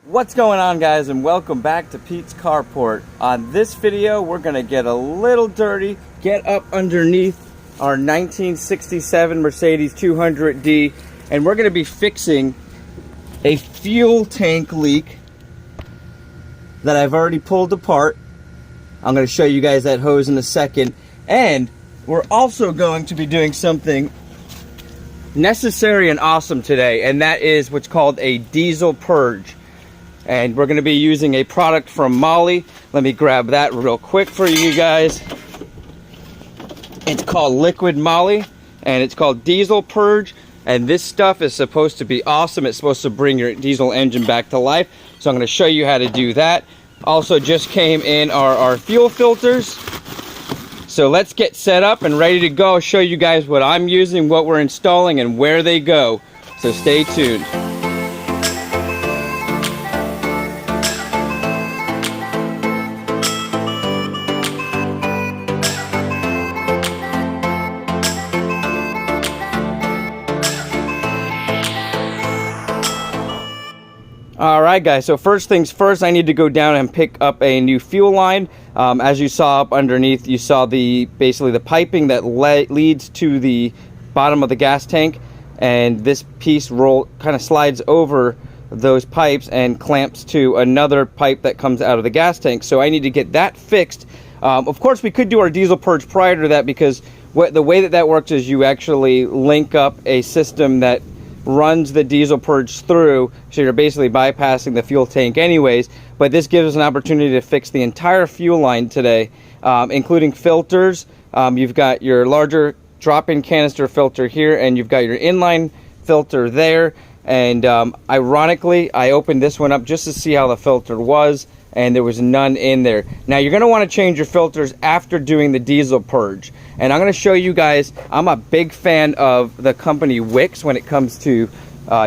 What's going on, guys, and welcome back to Pete's Carport. On this video, we're gonna get a little dirty, get up underneath our 1967 Mercedes 200D, and we're gonna be fixing a fuel tank leak that I've already pulled apart. I'm gonna show you guys that hose in a second, and we're also going to be doing something necessary and awesome today, and that is what's called a diesel purge. And we're going to be using a product from Molly. Let me grab that real quick for you guys. It's called Liquid Molly, and it's called Diesel Purge. And this stuff is supposed to be awesome. It's supposed to bring your diesel engine back to life. So I'm going to show you how to do that. Also just came in our fuel filters. So let's get set up and ready to go. I'll show you guys what I'm using, what we're installing, and where they go. So stay tuned. Alright guys, so first things first, I need to go down and pick up a new fuel line. As you saw up underneath, you saw basically the piping that leads to the bottom of the gas tank, and this piece kind of slides over those pipes and clamps to another pipe that comes out of the gas tank. So I need to get that fixed. Of course, we could do our diesel purge prior to that, because the way that works is you actually link up a system that runs the diesel purge through, so you're basically bypassing the fuel tank anyways. But this gives us an opportunity to fix the entire fuel line today, including filters. You've got your larger drop-in canister filter here, and you've got your inline filter there. And ironically, I opened this one up just to see how the filter was, and there was none in there. Now you're going to want to change your filters after doing the diesel purge, and I'm going to show you guys. I'm a big fan of the company Wix when it comes to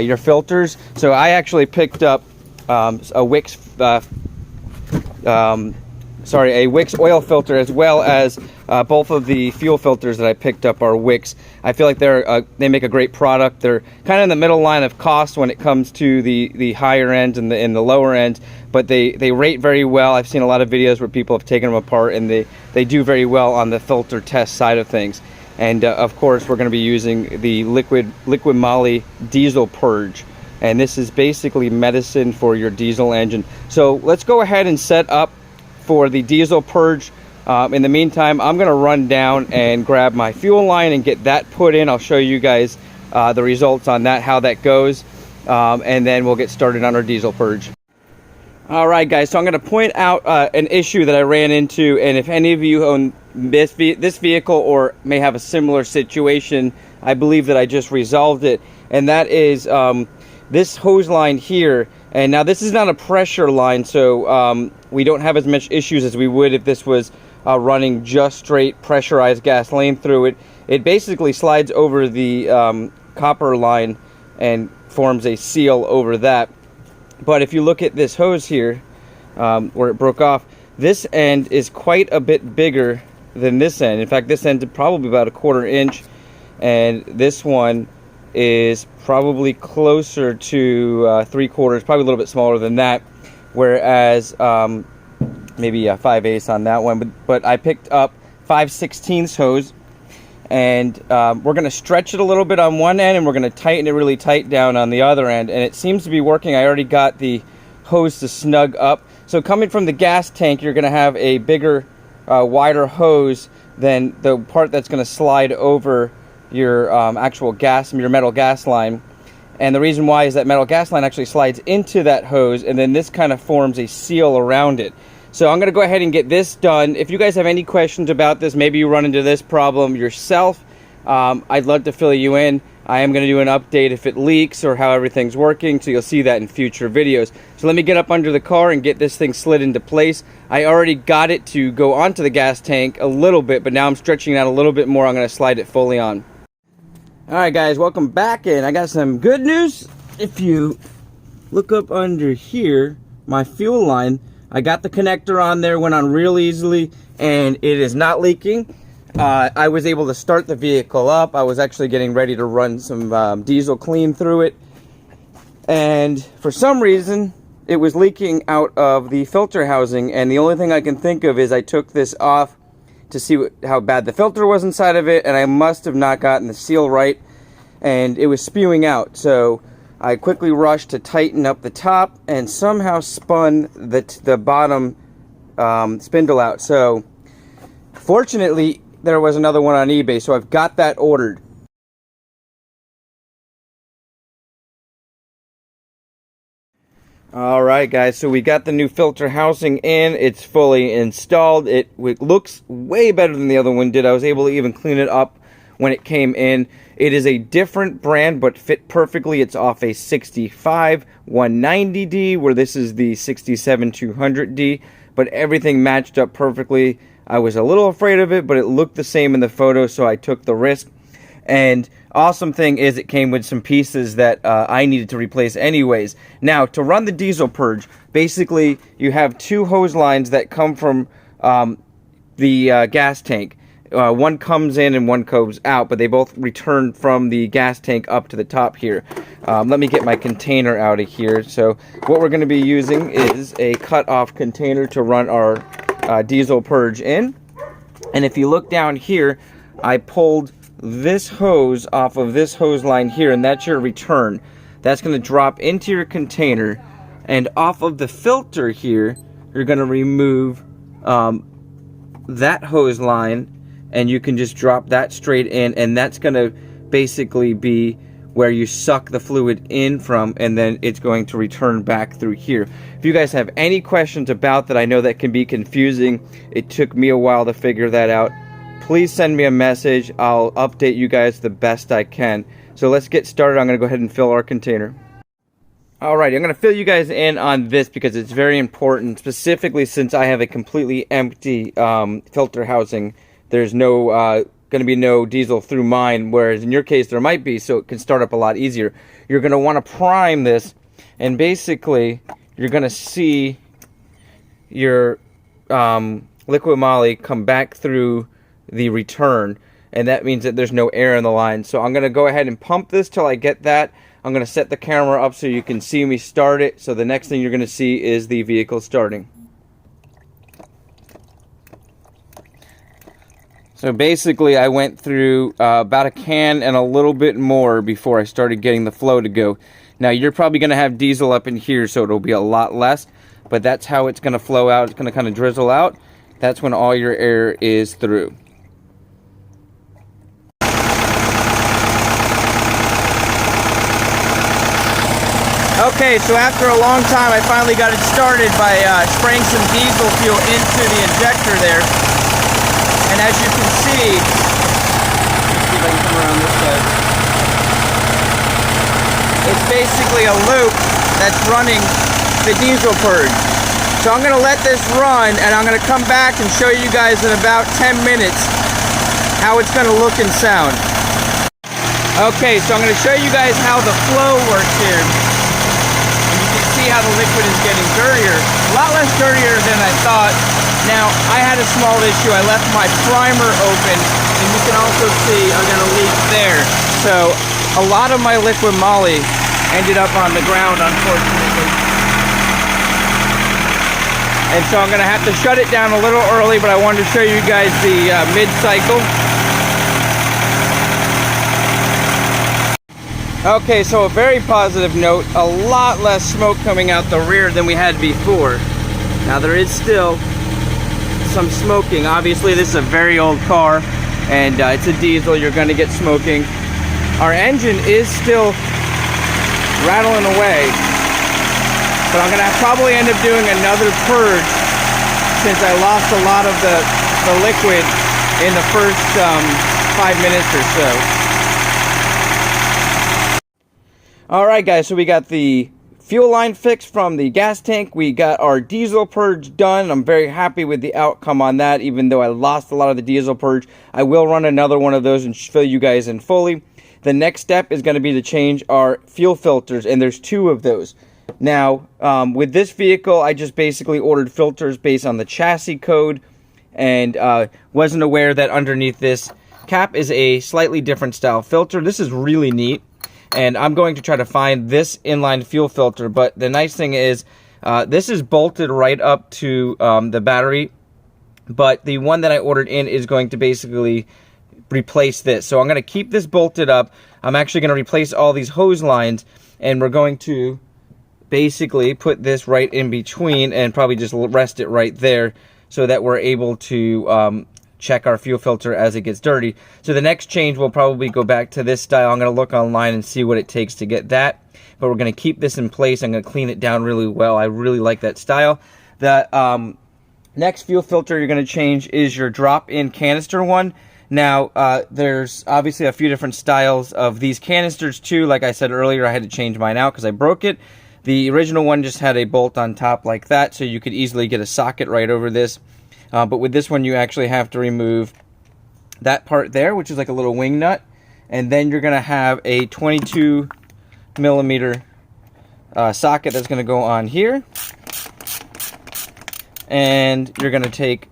your filters. So I actually picked up a Wix oil filter, as well as both of the fuel filters that I picked up are Wix. I feel like they make a great product. They're kind of in the middle line of cost when it comes to the higher end and the lower end, but they rate very well. I've seen a lot of videos where people have taken them apart, and they do very well on the filter test side of things. And of course, we're going to be using the Liquid Molly Diesel Purge, and this is basically medicine for your diesel engine. So let's go ahead and set up for the diesel purge. In the meantime, I'm going to run down and grab my fuel line and get that put in. I'll show you guys the results on that, how that goes, and then we'll get started on our diesel purge. Alright guys, so I'm going to point out an issue that I ran into, and if any of you own this vehicle or may have a similar situation, I believe that I just resolved it, and that is this hose line here. And now this is not a pressure line, so we don't have as much issues as we would if this was running just straight pressurized gasoline through it. It basically slides over the copper line and forms a seal over that. But if you look at this hose here, where it broke off, this end is quite a bit bigger than this end. In fact, this end is probably about 1/4 inch, and this one is probably closer to 3/4, probably a little bit smaller than that, whereas maybe a 5/8 on that one. But I picked up 5/16 hose, and we're going to stretch it a little bit on one end, and we're going to tighten it really tight down on the other end, and it seems to be working. I already got the hose to snug up. So coming from the gas tank, you're going to have a bigger, wider hose than the part that's going to slide over your actual your metal gas line. And the reason why is that metal gas line actually slides into that hose, and then this kind of forms a seal around it. So I'm going to go ahead and get this done. If you guys have any questions about this, maybe you run into this problem yourself, I'd love to fill you in. I am going to do an update if it leaks or how everything's working, so you'll see that in future videos. So let me get up under the car and get this thing slid into place. I already got it to go onto the gas tank a little bit, but now I'm stretching it out a little bit more. I'm going to slide it fully on. Alright guys, welcome back, and I got some good news. If you look up under here, my fuel line, I got the connector on there, went on real easily, and it is not leaking. I was able to start the vehicle up. I was actually getting ready to run some diesel clean through it, and for some reason it was leaking out of the filter housing, and the only thing I can think of is I took this off to see how bad the filter was inside of it, and I must have not gotten the seal right, and it was spewing out. So I quickly rushed to tighten up the top and somehow spun the bottom spindle out. So fortunately there was another one on eBay, so I've got that ordered. Alright guys, so we got the new filter housing in. It's fully installed. It looks way better than the other one did. I was able to even clean it up when it came in. It is a different brand, but fit perfectly. It's off a 65 190D, where this is the 67 200D, but everything matched up perfectly. I was a little afraid of it, but it looked the same in the photo, so I took the risk. And awesome thing is it came with some pieces that I needed to replace anyways. Now, to run the diesel purge, basically you have two hose lines that come from the gas tank. One comes in and one goes out, but they both return from the gas tank up to the top here. Let me get my container out of here. So what we're going to be using is a cut-off container to run our diesel purge in. And if you look down here, I pulled this hose off of this hose line here, and that's your return. That's going to drop into your container, and off of the filter here you're going to remove that hose line, and you can just drop that straight in, and that's going to basically be where you suck the fluid in from, and then it's going to return back through here. If you guys have any questions about that, I know that can be confusing. It took me a while to figure that out. Please send me a message. I'll update you guys the best I can. So let's get started. I'm going to go ahead and fill our container. Alright, I'm going to fill you guys in on this because it's very important, specifically since I have a completely empty filter housing. There's no going to be no diesel through mine, whereas in your case there might be, so it can start up a lot easier. You're going to want to prime this, and basically you're going to see your liquid moly come back through the return, and that means that there's no air in the line. So I'm going to go ahead and pump this till I get that. I'm going to set the camera up so you can see me start it. So the next thing you're going to see is the vehicle starting. So basically I went through about a can and a little bit more before I started getting the flow to go. Now you're probably going to have diesel up in here, so it'll be a lot less, but that's how it's going to flow out. It's going to kind of drizzle out. That's when all your air is through. Okay, so after a long time, I finally got it started by spraying some diesel fuel into the injector there. And as you can see, let's see if I can come around this side. It's basically a loop that's running the diesel purge. So I'm going to let this run, and I'm going to come back and show you guys in about 10 minutes how it's going to look and sound. Okay, so I'm going to show you guys how the flow works here. See how the liquid is getting dirtier, a lot less dirtier than I thought. Now I had a small issue. I left my primer open, and you can also see I got a leak there. So a lot of my liquid moly ended up on the ground, unfortunately. And so I'm going to have to shut it down a little early, but I wanted to show you guys the mid-cycle. Okay, so a very positive note, a lot less smoke coming out the rear than we had before. Now there is still some smoking. Obviously this is a very old car, and it's a diesel, you're going to get smoking. Our engine is still rattling away, but I'm going to probably end up doing another purge since I lost a lot of the liquid in the first 5 minutes or so. Alright guys, so we got the fuel line fixed from the gas tank. We got our diesel purge done. I'm very happy with the outcome on that, even though I lost a lot of the diesel purge. I will run another one of those and fill you guys in fully. The next step is going to be to change our fuel filters, and there's 2 of those. Now, with this vehicle, I just basically ordered filters based on the chassis code, and wasn't aware that underneath this cap is a slightly different style filter. This is really neat. And I'm going to try to find this inline fuel filter, but the nice thing is This is bolted right up to the battery, but the one that I ordered in is going to basically replace this. So I'm going to keep this bolted up. I'm actually going to replace all these hose lines, and we're going to basically put this right in between and probably just rest it right there so that we're able to check our fuel filter as it gets dirty. So the next change will probably go back to this style. I'm going to look online and see what it takes to get that, but we're going to keep this in place. I'm going to clean it down really well. I really like that style. The next fuel filter you're going to change is your drop-in canister one. Now, there's obviously a few different styles of these canisters too. Like I said earlier, I had to change mine out because I broke it. The original one just had a bolt on top like that, so you could easily get a socket right over this. But with this one, you actually have to remove that part there, which is like a little wing nut. And then you're going to have a 22 millimeter socket that's going to go on here. And you're going to take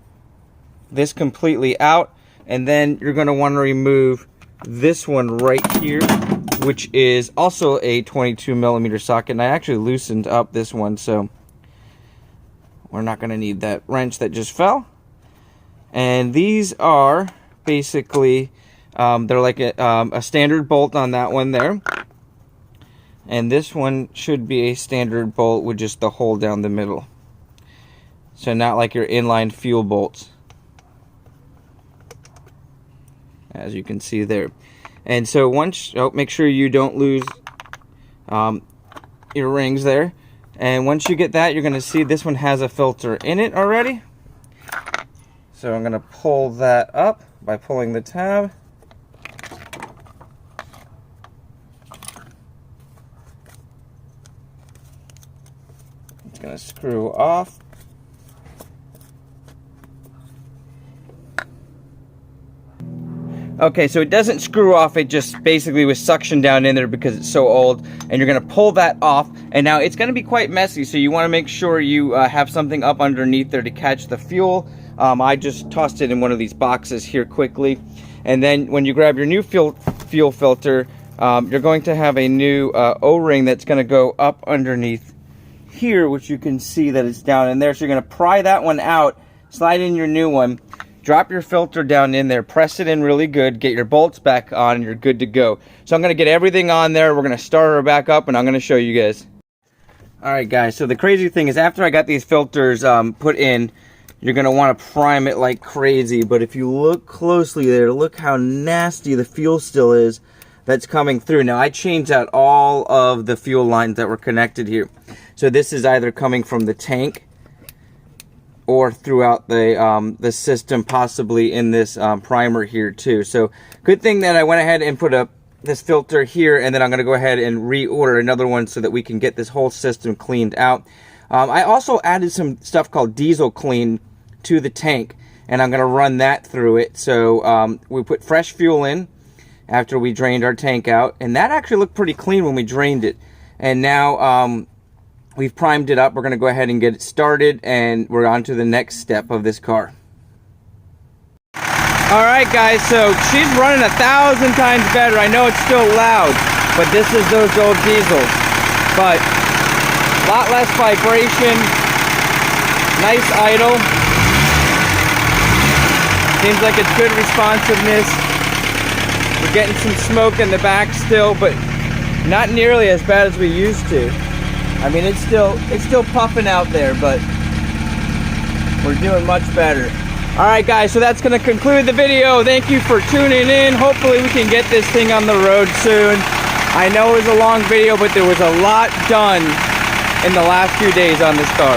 this completely out. And then you're going to want to remove this one right here, which is also a 22 millimeter socket. And I actually loosened up this one, so we're not going to need that wrench that just fell. And these are basically, they're like a standard bolt on that one there. And this one should be a standard bolt with just the hole down the middle. So not like your inline fuel bolts, as you can see there. And so once, make sure you don't lose your rings there. And once you get that, you're going to see this one has a filter in it already. So I'm going to pull that up by pulling the tab. It's going to screw off. Okay, so it doesn't screw off, it just basically was suction down in there because it's so old. And you're going to pull that off, and now it's going to be quite messy, so you want to make sure you have something up underneath there to catch the fuel. I just tossed it in one of these boxes here quickly. And then when you grab your new fuel filter, you're going to have a new O-ring that's going to go up underneath here, which you can see that it's down in there. So you're going to pry that one out, slide in your new one, drop your filter down in there, press it in really good, get your bolts back on, and you're good to go. So I'm going to get everything on there. We're going to start her back up, and I'm going to show you guys. Alright guys, so the crazy thing is after I got these filters put in, you're going to want to prime it like crazy. But if you look closely there, look how nasty the fuel still is that's coming through. Now I changed out all of the fuel lines that were connected here. So this is either coming from the tank or throughout the system, possibly in this primer here too. So good thing that I went ahead and put up this filter here, and then I'm going to go ahead and reorder another one so that we can get this whole system cleaned out. I also added some stuff called diesel clean to the tank, and I'm going to run that through it. So we put fresh fuel in after we drained our tank out, and that actually looked pretty clean when we drained it. And now we've primed it up. We're going to go ahead and get it started, and we're on to the next step of this car. Alright guys, so she's running 1,000 times better. I know it's still loud, but this is those old diesels. But a lot less vibration, nice idle. Seems like it's good responsiveness. We're getting some smoke in the back still, but not nearly as bad as we used to. I mean, it's still puffing out there, but we're doing much better. Alright guys, so that's going to conclude the video. Thank you for tuning in. Hopefully we can get this thing on the road soon. I know it was a long video, but there was a lot done in the last few days on this car.